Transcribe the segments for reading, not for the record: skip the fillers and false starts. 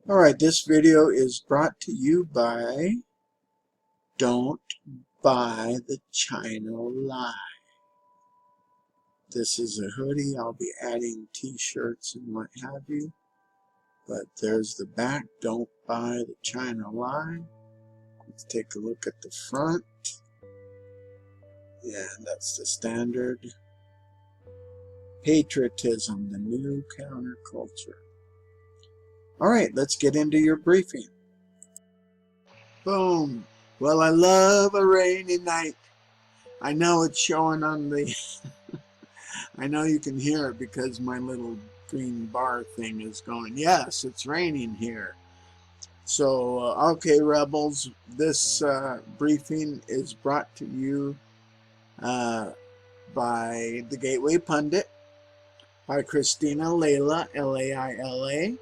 Alright, this video is brought to you by Don't Buy the China Lie. This is a hoodie. I'll be adding t-shirts and what have you. But there's the back. Don't buy the China Lie. Let's take a look at the front. Yeah, that's the standard. Patriotism, the new counterculture. Alright, let's get into your briefing. Boom. Well, I love a rainy night. I know it's showing on the... I know you can hear it because my little green bar thing is going. Yes, it's raining here. So, okay, Rebels, this briefing is brought to you by the Gateway Pundit, by Christina Laila, L-A-I-L-A.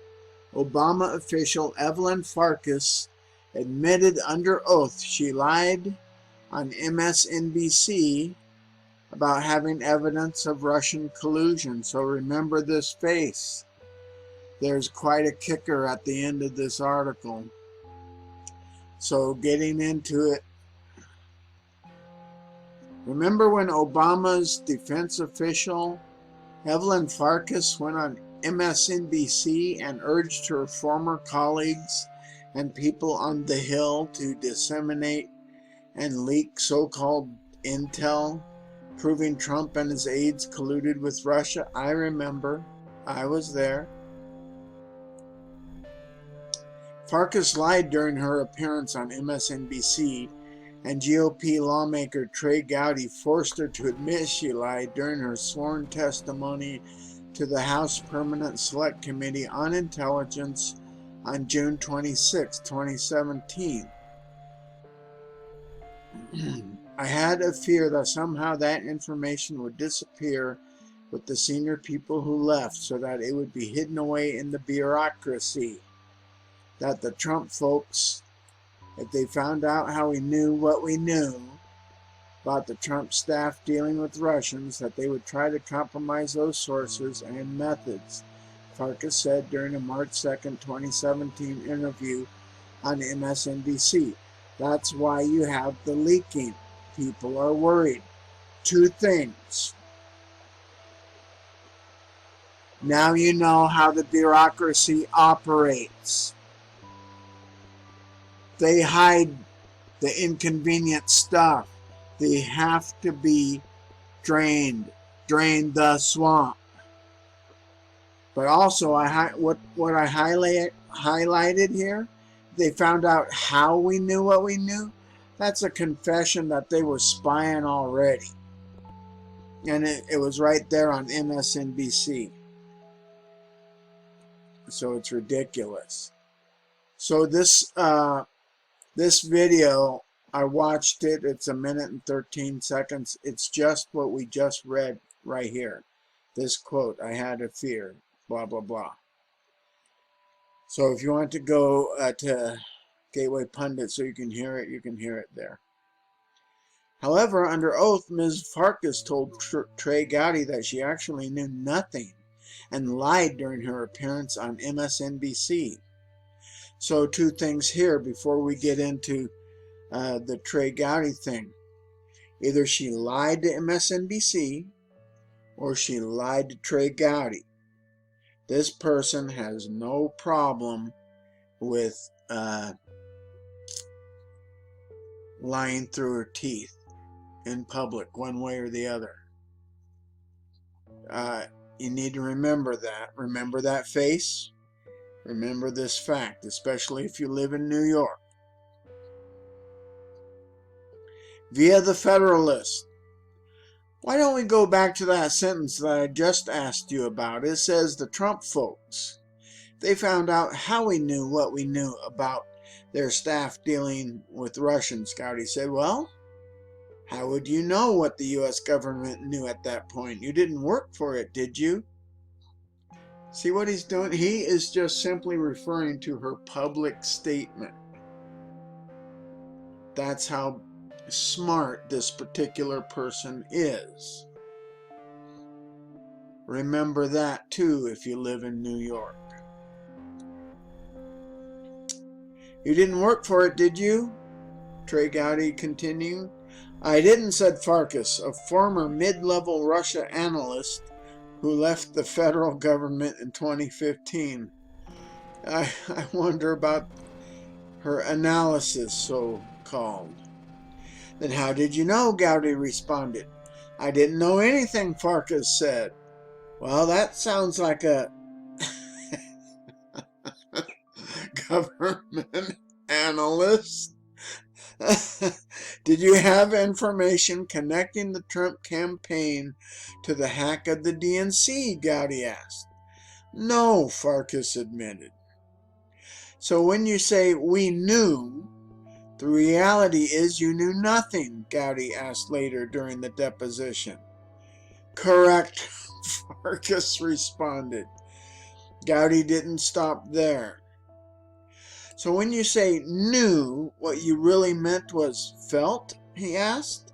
Obama official Evelyn Farkas admitted under oath she lied on MSNBC about having evidence of Russian collusion. So remember this face. There's quite a kicker at the end of this article. So getting into it. Remember when Obama's defense official Evelyn Farkas went on MSNBC and urged her former colleagues and people on the Hill to disseminate and leak so-called intel proving Trump and his aides colluded with Russia? I remember. I was there. Farkas lied during her appearance on MSNBC, and GOP lawmaker Trey Gowdy forced her to admit she lied during her sworn testimony to the House Permanent Select Committee on Intelligence on June 26, 2017. I had a fear that somehow that information would disappear with the senior people who left, so that it would be hidden away in the bureaucracy. That the Trump folks, if they found out how we knew what we knew about the Trump staff dealing with Russians, that they would try to compromise those sources and methods, Farkas said during a March 2nd, 2017 interview on MSNBC. That's why you have the leaking. People are worried. Two things. Now you know how the bureaucracy operates. They hide the inconvenient stuff. They have to be drained. Drain the swamp. But also, what I highlighted here, they found out how we knew what we knew. That's a confession that they were spying already. And it was right there on MSNBC. So it's ridiculous. So this video, I watched it. It's 1 minute and 13 seconds. It's just what we just read right here. This quote, I had a fear, blah, blah, blah. So if you want to go to Gateway Pundit so you can hear it there. However, under oath, Ms. Farkas told Trey Gowdy that she actually knew nothing and lied during her appearance on MSNBC. So two things here before we get into the Trey Gowdy thing. Either she lied to MSNBC or she lied to Trey Gowdy. This person has no problem with lying through her teeth in public, one way or the other. You need to remember that. Remember that face. Remember this fact, especially if you live in New York. Via the Federalist. Why don't we go back to that sentence that I just asked you about? It says the Trump folks, they found out how we knew what we knew about their staff dealing with Russians. Gowdy said, well, how would you know what the U.S. government knew at that point? You didn't work for it, did you? See what he's doing? He is just simply referring to her public statement. That's how smart this particular person is. Remember that too if you live in New York. You didn't work for it, did you? Trey Gowdy continued. I didn't, said Farkas, a former mid-level Russia analyst who left the federal government in 2015. I wonder about her analysis, so-called. Then how did you know? Gowdy responded. I didn't know anything, Farkas said. Well, that sounds like a government analyst. Did you have information connecting the Trump campaign to the hack of the DNC? Gowdy asked. No, Farkas admitted. So when you say we knew, the reality is you knew nothing, Gowdy asked later during the deposition. Correct, Farkas responded. Gowdy didn't stop there. So when you say knew, what you really meant was felt, he asked.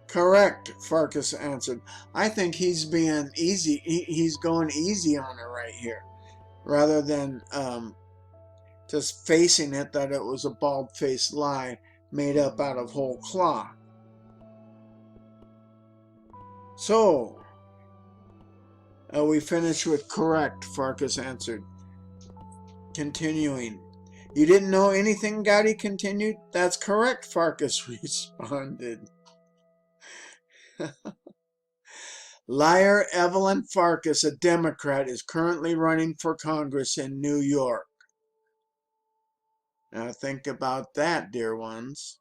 Correct, Farkas answered. I think he's being easy. He's going easy on her right here, rather than just facing it that it was a bald-faced lie made up out of whole cloth. So, we finished with correct, Farkas answered. Continuing. You didn't know anything, Gowdy continued? That's correct, Farkas responded. Liar Evelyn Farkas, a Democrat, is currently running for Congress in New York. Now think about that, dear ones.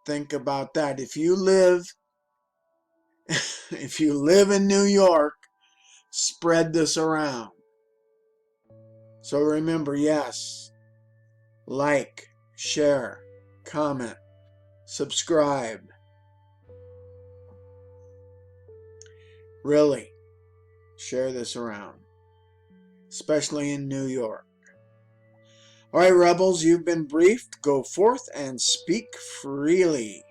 Think about that. If you live in New York, spread this around. So remember, yes, like, share, comment, subscribe. Really, share this around, especially in New York. All right, rebels, you've been briefed. Go forth and speak freely.